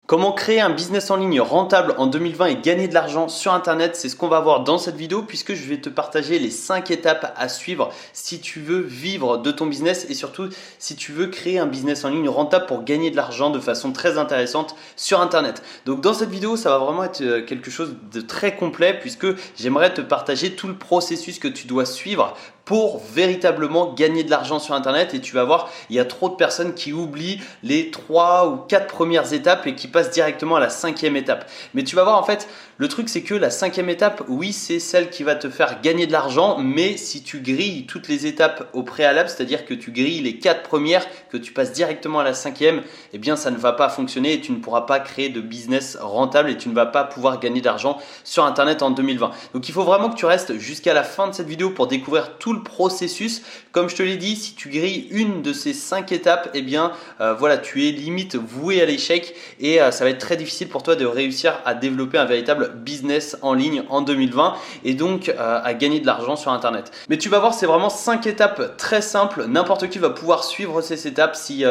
Comment créer un business en ligne rentable en 2020 et gagner de l'argent sur Internet, c'est ce qu'on va voir dans cette vidéo puisque je vais te partager les 5 étapes à suivre si tu veux vivre de ton business et surtout si tu veux créer un business en ligne rentable pour gagner de l'argent de façon très intéressante sur Internet. Donc dans cette vidéo, ça va vraiment être quelque chose de très complet puisque j'aimerais te partager tout le processus que tu dois suivre pour véritablement gagner de l'argent sur Internet. Et tu vas voir, il y a trop de personnes qui oublient les 3 ou 4 premières étapes et qui passent directement à la 5e étape. Mais tu vas voir, en fait, le truc c'est que la 5e étape, oui, c'est celle qui va te faire gagner de l'argent, mais si tu grilles toutes les étapes au préalable, c'est-à-dire que tu grilles les 4 premières, que tu passes directement à la 5e, eh bien ça ne va pas fonctionner et tu ne pourras pas créer de business rentable et tu ne vas pas pouvoir gagner d'argent sur Internet en 2020. Donc il faut vraiment que tu restes jusqu'à la fin de cette vidéo pour découvrir tout le processus. Comme je te l'ai dit, si tu grilles une de ces 5 étapes, eh bien voilà, tu es limite voué à l'échec et ça va être très difficile pour toi de réussir à développer un véritable business en ligne en 2020 et donc à gagner de l'argent sur Internet. Mais tu vas voir, c'est vraiment 5 étapes très simples. N'importe qui va pouvoir suivre ces étapes s'il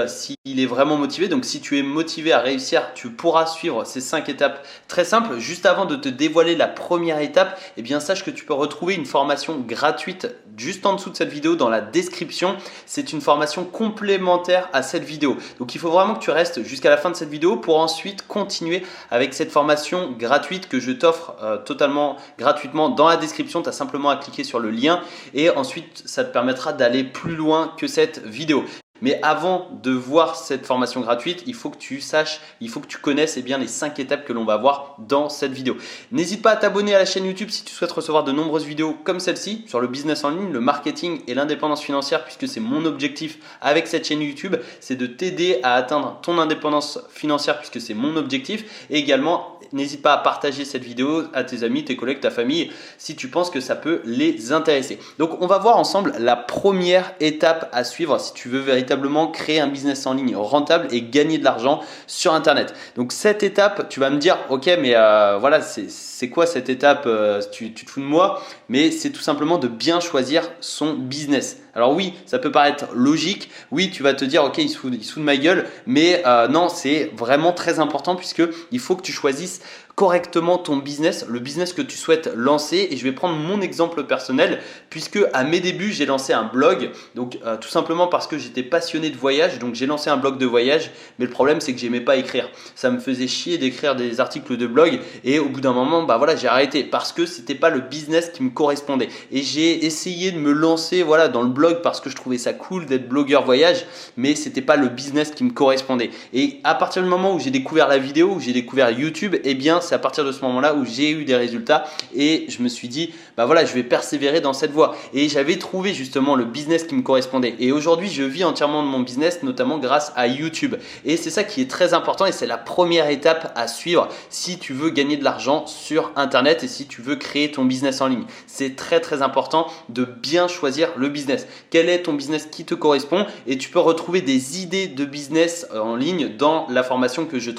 est vraiment motivé. Donc si tu es motivé à réussir, tu pourras suivre ces 5 étapes très simples. Juste avant de te dévoiler la première étape, eh bien sache que tu peux retrouver une formation gratuite juste en dessous de cette vidéo dans la description. C'est une formation complémentaire à cette vidéo. Donc il faut vraiment que tu restes jusqu'à la fin de cette vidéo pour ensuite continuer avec cette formation gratuite que je t'offre totalement gratuitement dans la description. Tu as simplement à cliquer sur le lien et ensuite ça te permettra d'aller plus loin que cette vidéo. Mais avant de voir cette formation gratuite, il faut que tu saches, il faut que tu connaisses les 5 étapes que l'on va voir dans cette vidéo. N'hésite pas à t'abonner à la chaîne YouTube si tu souhaites recevoir de nombreuses vidéos comme celle-ci sur le business en ligne, le marketing et l'indépendance financière, puisque c'est mon objectif avec cette chaîne YouTube, c'est de t'aider à atteindre ton indépendance financière puisque c'est mon objectif. Et également, n'hésite pas à partager cette vidéo à tes amis, tes collègues, ta famille si tu penses que ça peut les intéresser. Donc on va voir ensemble la première étape à suivre si tu veux véritablement créer un business en ligne rentable et gagner de l'argent sur Internet. Donc cette étape, tu vas me dire, ok, mais voilà, c'est quoi cette étape, tu te fous de moi? Mais c'est tout simplement de bien choisir son business. Alors oui, ça peut paraître logique. Oui, tu vas te dire, ok, il se fout de ma gueule. Mais non, c'est vraiment très important puisque il faut que tu choisisses correctement ton business, le business que tu souhaites lancer. Et je vais prendre mon exemple personnel puisque à mes débuts, j'ai lancé un blog. Donc tout simplement parce que j'étais passionné de voyage. Donc j'ai lancé un blog de voyage. Mais le problème, c'est que j'aimais pas écrire. Ça me faisait chier d'écrire des articles de blog. Et au bout d'un moment, bah voilà, j'ai arrêté parce que c'était pas le business qui me correspondait. Et j'ai essayé de me lancer voilà, dans le blog parce que je trouvais ça cool d'être blogueur voyage. Mais c'était pas le business qui me correspondait. Et à partir du moment où j'ai découvert la vidéo, où j'ai découvert YouTube, eh bien c'est à partir de ce moment-là où j'ai eu des résultats et je me suis dit, bah voilà, je vais persévérer dans cette voie. Et j'avais trouvé justement le business qui me correspondait. Et aujourd'hui, je vis entièrement de mon business, notamment grâce à YouTube. Et c'est ça qui est très important et c'est la première étape à suivre si tu veux gagner de l'argent sur Internet et si tu veux créer ton business en ligne. C'est très très important de bien choisir le business. Quel est ton business qui te correspond? Et tu peux retrouver des idées de business en ligne dans la formation que je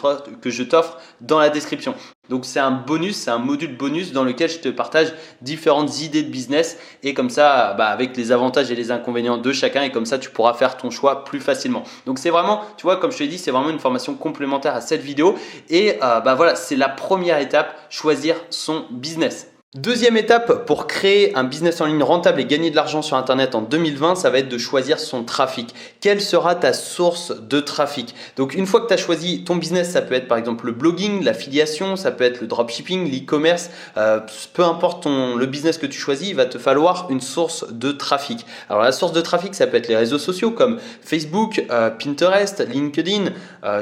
t'offre dans la description. Donc c'est un bonus, c'est un module bonus dans lequel je te partage différentes idées de business et comme ça, avec les avantages et les inconvénients de chacun et comme ça, tu pourras faire ton choix plus facilement. Donc c'est vraiment, tu vois, comme je te l'ai dit, c'est vraiment une formation complémentaire à cette vidéo et voilà, c'est la première étape, choisir son business. Deuxième étape pour créer un business en ligne rentable et gagner de l'argent sur Internet en 2020, ça va être de choisir son trafic. Quelle sera ta source de trafic? Donc une fois que tu as choisi ton business, ça peut être par exemple le blogging, l'affiliation, ça peut être le dropshipping, l'e-commerce, peu importe le business que tu choisis, il va te falloir une source de trafic. Alors la source de trafic, ça peut être les réseaux sociaux comme Facebook, Pinterest, LinkedIn,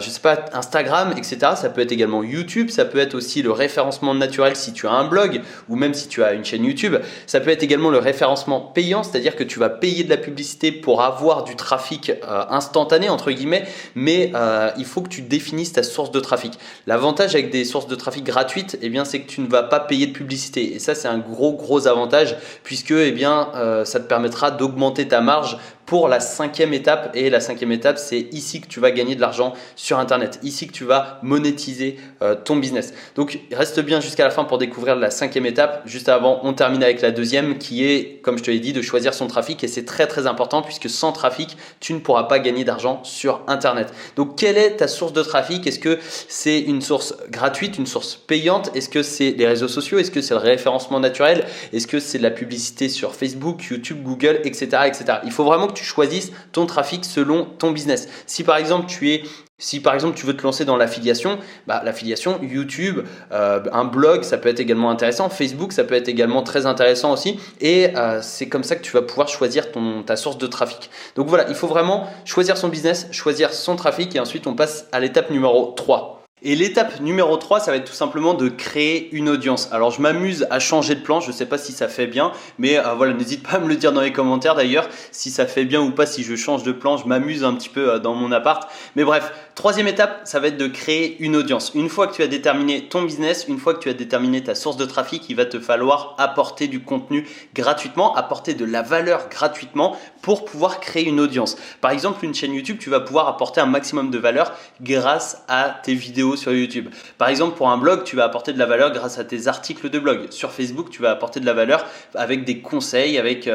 je sais pas, Instagram, etc. Ça peut être également YouTube, ça peut être aussi le référencement naturel si tu as un blog ou même si tu as une chaîne YouTube. Ça peut être également le référencement payant, c'est-à-dire que tu vas payer de la publicité pour avoir du trafic instantané entre guillemets, mais il faut que tu définisses ta source de trafic. L'avantage avec des sources de trafic gratuites, eh bien, c'est que tu ne vas pas payer de publicité et ça c'est un gros avantage puisque ça te permettra d'augmenter ta marge pour la cinquième étape. Et la cinquième étape, c'est ici que tu vas gagner de l'argent sur Internet, ici que tu vas monétiser ton business. Donc reste bien jusqu'à la fin pour découvrir la cinquième étape. Juste avant, on termine avec la deuxième qui est, comme je te l'ai dit, de choisir son trafic. Et c'est très très important puisque sans trafic, tu ne pourras pas gagner d'argent sur Internet. Donc quelle est ta source de trafic? Est-ce que c'est une source gratuite, une source payante? Est-ce que c'est les réseaux sociaux? Est-ce que c'est le référencement naturel? Est-ce que c'est de la publicité sur Facebook, YouTube, Google, etc., etc. Il faut vraiment que tu choisisses ton trafic selon ton business. Si par exemple tu veux te lancer dans l'affiliation, l'affiliation, YouTube, un blog, ça peut être également intéressant. Facebook, ça peut être également très intéressant aussi. Et c'est comme ça que tu vas pouvoir choisir ta source de trafic. Donc voilà, il faut vraiment choisir son business, choisir son trafic et ensuite on passe à l'étape numéro 3. Et l'étape numéro 3, ça va être tout simplement de créer une audience. Alors je m'amuse à changer de plan, je ne sais pas si ça fait bien, mais voilà, n'hésite pas à me le dire dans les commentaires d'ailleurs, si ça fait bien ou pas, si je change de plan, je m'amuse un petit peu dans mon appart. Mais bref, troisième étape, ça va être de créer une audience. Une fois que tu as déterminé ton business, une fois que tu as déterminé ta source de trafic, il va te falloir apporter du contenu gratuitement, apporter de la valeur gratuitement pour pouvoir créer une audience. Par exemple, une chaîne YouTube, tu vas pouvoir apporter un maximum de valeur grâce à tes vidéos sur YouTube. Par exemple, pour un blog, tu vas apporter de la valeur grâce à tes articles de blog. Sur Facebook, tu vas apporter de la valeur avec des conseils, avec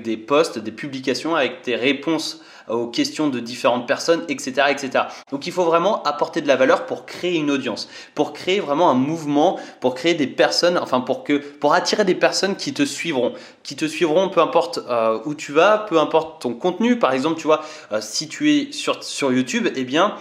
des posts, des publications, avec tes réponses aux questions de différentes personnes, etc., etc. Donc, il faut vraiment apporter de la valeur pour créer une audience, pour créer vraiment un mouvement, pour créer des personnes, pour attirer des personnes qui te suivront, peu importe où tu vas, peu importe ton contenu. Par exemple, tu vois, si tu es sur YouTube, eh bien,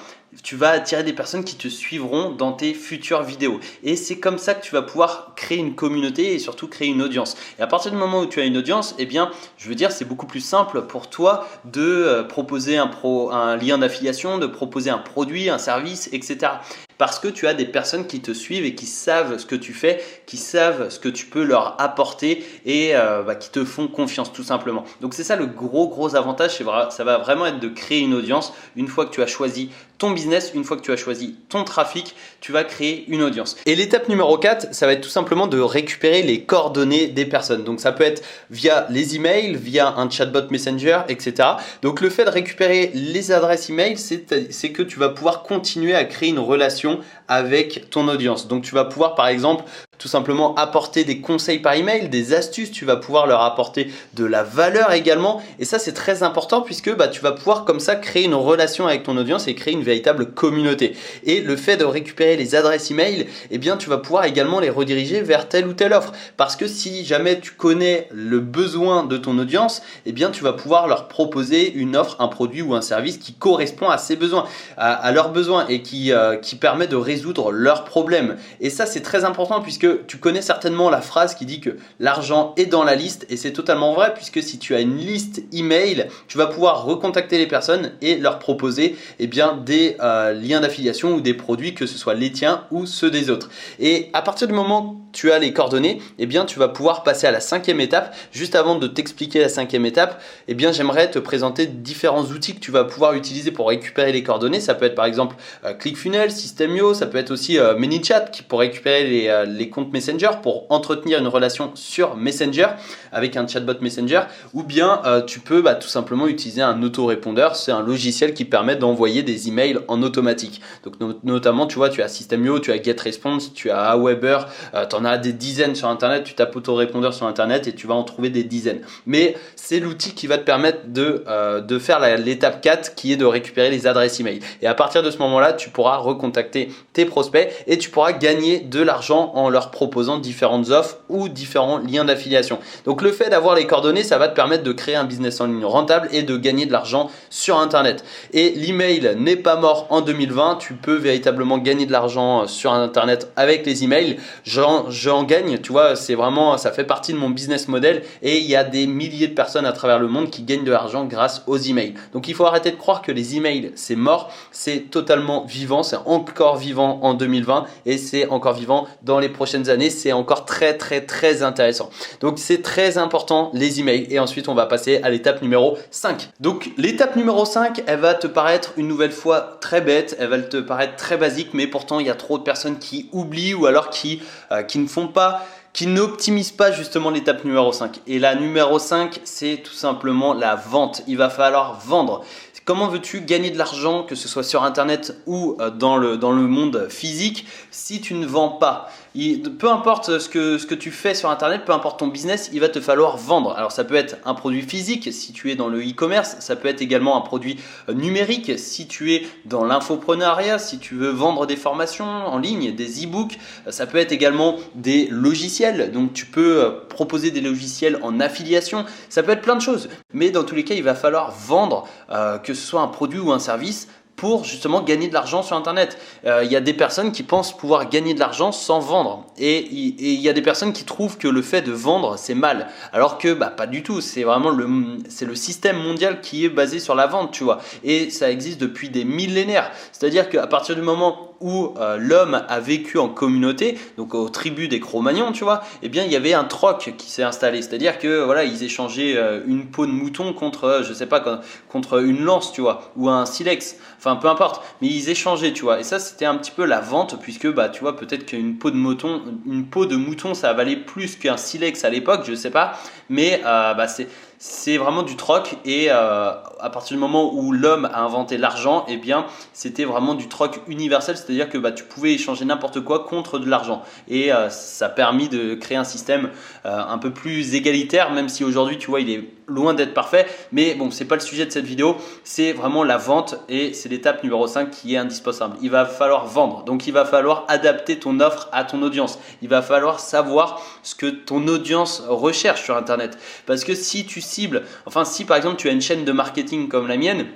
tu vas attirer des personnes qui te suivront dans tes futures vidéos. Et c'est comme ça que tu vas pouvoir créer une communauté et surtout créer une audience. Et à partir du moment où tu as une audience, eh bien, je veux dire, c'est beaucoup plus simple pour toi de proposer un lien d'affiliation, de proposer un produit, un service, etc. Parce que tu as des personnes qui te suivent et qui savent ce que tu fais, qui savent ce que tu peux leur apporter et qui te font confiance tout simplement. Donc c'est ça le gros avantage, ça va vraiment être de créer une audience. Une fois que tu as choisi ton business, une fois que tu as choisi ton trafic, tu vas créer une audience. Et l'étape numéro 4, ça va être tout simplement de récupérer les coordonnées des personnes. Donc ça peut être via les emails, via un chatbot Messenger, etc. Donc le fait de récupérer les adresses email, c'est que tu vas pouvoir continuer à créer une relation avec ton audience. Donc tu vas pouvoir par exemple tout simplement apporter des conseils par email, des astuces, tu vas pouvoir leur apporter de la valeur également. Et ça, c'est très important puisque tu vas pouvoir comme ça créer une relation avec ton audience et créer une véritable communauté. Et le fait de récupérer les adresses email, eh bien, tu vas pouvoir également les rediriger vers telle ou telle offre. Parce que si jamais tu connais le besoin de ton audience, eh bien, tu vas pouvoir leur proposer une offre, un produit ou un service qui correspond à ses besoins, à leurs besoins et qui permet de résoudre leurs problèmes. Et ça, c'est très important puisque tu connais certainement la phrase qui dit que l'argent est dans la liste et c'est totalement vrai puisque si tu as une liste email, tu vas pouvoir recontacter les personnes et leur proposer des liens d'affiliation ou des produits, que ce soit les tiens ou ceux des autres. Et à partir du moment que tu as les coordonnées, tu vas pouvoir passer à la cinquième étape. Juste avant de t'expliquer la cinquième étape, j'aimerais te présenter différents outils que tu vas pouvoir utiliser pour récupérer les coordonnées. Ça peut être par exemple ClickFunnels, System.io, ça peut être aussi ManyChat pour récupérer les comptes Messenger, pour entretenir une relation sur Messenger avec un chatbot Messenger, ou bien tu peux tout simplement utiliser un autorépondeur. C'est un logiciel qui permet d'envoyer des emails en automatique. Donc notamment, tu vois, tu as System.io, tu as GetResponse, tu as Aweber, tu en as des dizaines sur internet. Tu tapes autorépondeur sur internet et tu vas en trouver des dizaines. Mais c'est l'outil qui va te permettre de faire l'étape 4 qui est de récupérer les adresses email. Et à partir de ce moment-là, tu pourras recontacter tes prospects et tu pourras gagner de l'argent en leur proposant différentes offres ou différents liens d'affiliation. Donc le fait d'avoir les coordonnées, ça va te permettre de créer un business en ligne rentable et de gagner de l'argent sur internet. Et l'email n'est pas mort en 2020, tu peux véritablement gagner de l'argent sur internet avec les emails. J'en gagne, tu vois, c'est vraiment, ça fait partie de mon business model et il y a des milliers de personnes à travers le monde qui gagnent de l'argent grâce aux emails. Donc il faut arrêter de croire que les emails c'est mort, c'est totalement vivant, c'est encore vivant en 2020 et c'est encore vivant dans les prochaines années, c'est encore très intéressant. Donc c'est très important les emails et ensuite on va passer à l'étape numéro 5. Donc l'étape numéro 5, elle va te paraître une nouvelle fois très bête, elle va te paraître très basique, mais pourtant il y a trop de personnes qui oublient ou alors qui ne font pas qui n'optimise pas justement l'étape numéro 5. Et la numéro 5, c'est tout simplement la vente. Il va falloir vendre. Comment veux-tu gagner de l'argent, que ce soit sur internet ou dans le monde physique, si tu ne vends pas? Peu importe ce que tu fais sur internet, peu importe ton business, il va te falloir vendre. Alors ça peut être un produit physique si tu es dans le e-commerce, ça peut être également un produit numérique si tu es dans l'infopreneuriat, si tu veux vendre des formations en ligne, des e-books, ça peut être également des logiciels. Donc tu peux proposer des logiciels en affiliation, ça peut être plein de choses. Mais dans tous les cas, il va falloir vendre, que ce soit un produit ou un service, pour justement gagner de l'argent sur internet. Il y a des personnes qui pensent pouvoir gagner de l'argent sans vendre, et il y a des personnes qui trouvent que le fait de vendre c'est mal, alors que pas du tout. C'est vraiment le système mondial qui est basé sur la vente, tu vois, et ça existe depuis des millénaires. C'est-à-dire qu'à partir du moment où l'homme a vécu en communauté, donc aux tribus des Cro-Magnons, tu vois, eh bien il y avait un troc qui s'est installé. C'est-à-dire que voilà, ils échangeaient une peau de mouton contre, je sais pas, contre une lance, tu vois, ou un silex. Enfin, peu importe, mais ils échangeaient, tu vois. Et ça, c'était un petit peu la vente, puisque tu vois, peut-être qu'une peau de mouton, ça valait plus qu'un silex à l'époque, je sais pas. Mais c'est vraiment du troc, et à partir du moment où l'homme a inventé l'argent, eh bien c'était vraiment du troc universel, c'est-à-dire que tu pouvais échanger n'importe quoi contre de l'argent, et ça a permis de créer un système un peu plus égalitaire, même si aujourd'hui tu vois il est loin d'être parfait, mais bon, c'est pas le sujet de cette vidéo. C'est vraiment la vente, et c'est l'étape numéro 5 qui est indispensable. Il va falloir vendre, donc il va falloir adapter ton offre à ton audience. Il va falloir savoir ce que ton audience recherche sur internet, parce que si tu cibles, enfin si par exemple tu as une chaîne de marketing comme la mienne,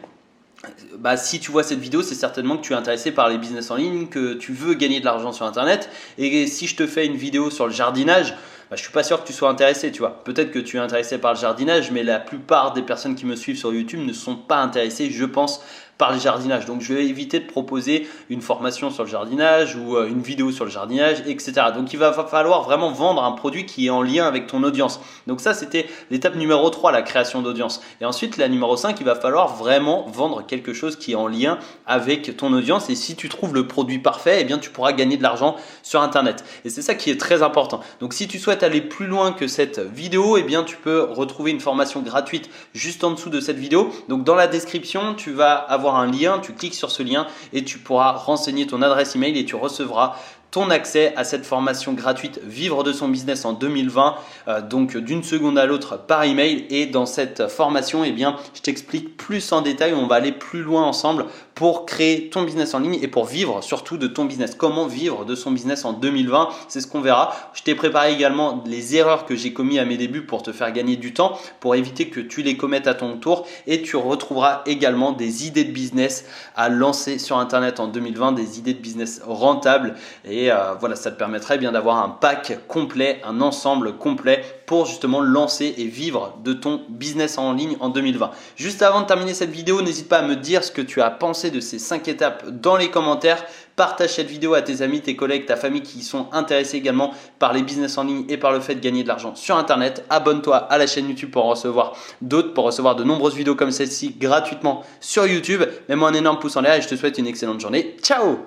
si tu vois cette vidéo, c'est certainement que tu es intéressé par les business en ligne, que tu veux gagner de l'argent sur internet. Et si je te fais une vidéo sur le jardinage, je suis pas sûr que tu sois intéressé, tu vois. Peut-être que tu es intéressé par le jardinage, mais la plupart des personnes qui me suivent sur YouTube ne sont pas intéressées, je pense, par le jardinage. Donc je vais éviter de proposer une formation sur le jardinage ou une vidéo sur le jardinage, etc. Donc il va falloir vraiment vendre un produit qui est en lien avec ton audience. Donc ça, c'était l'étape numéro 3, la création d'audience. Et ensuite, la numéro 5, il va falloir vraiment vendre quelque chose qui est en lien avec ton audience. Et si tu trouves le produit parfait, eh bien tu pourras gagner de l'argent sur internet. Et c'est ça qui est très important. Donc si tu souhaites aller plus loin que cette vidéo, eh bien tu peux retrouver une formation gratuite juste en dessous de cette vidéo. Donc dans la description, tu vas avoir un lien, tu cliques sur ce lien et tu pourras renseigner ton adresse email, et tu recevras ton accès à cette formation gratuite Vivre de son business en 2020, donc d'une seconde à l'autre par email. Et dans cette formation, eh bien, je t'explique plus en détail, on va aller plus loin ensemble pour créer ton business en ligne et pour vivre surtout de ton business. Comment vivre de son business en 2020, c'est ce qu'on verra. Je t'ai préparé également les erreurs que j'ai commises à mes débuts pour te faire gagner du temps, pour éviter que tu les commettes à ton tour, et tu retrouveras également des idées de business à lancer sur internet en 2020, des idées de business rentables. Et voilà, ça te permettrait bien d'avoir un pack complet, un ensemble complet pour justement lancer et vivre de ton business en ligne en 2020. Juste avant de terminer cette vidéo, n'hésite pas à me dire ce que tu as pensé de ces 5 étapes dans les commentaires. Partage cette vidéo à tes amis, tes collègues, ta famille qui sont intéressés également par les business en ligne et par le fait de gagner de l'argent sur internet. Abonne-toi à la chaîne YouTube pour en recevoir d'autres, pour recevoir de nombreuses vidéos comme celle-ci gratuitement sur YouTube. Mets-moi un énorme pouce en l'air et je te souhaite une excellente journée. Ciao!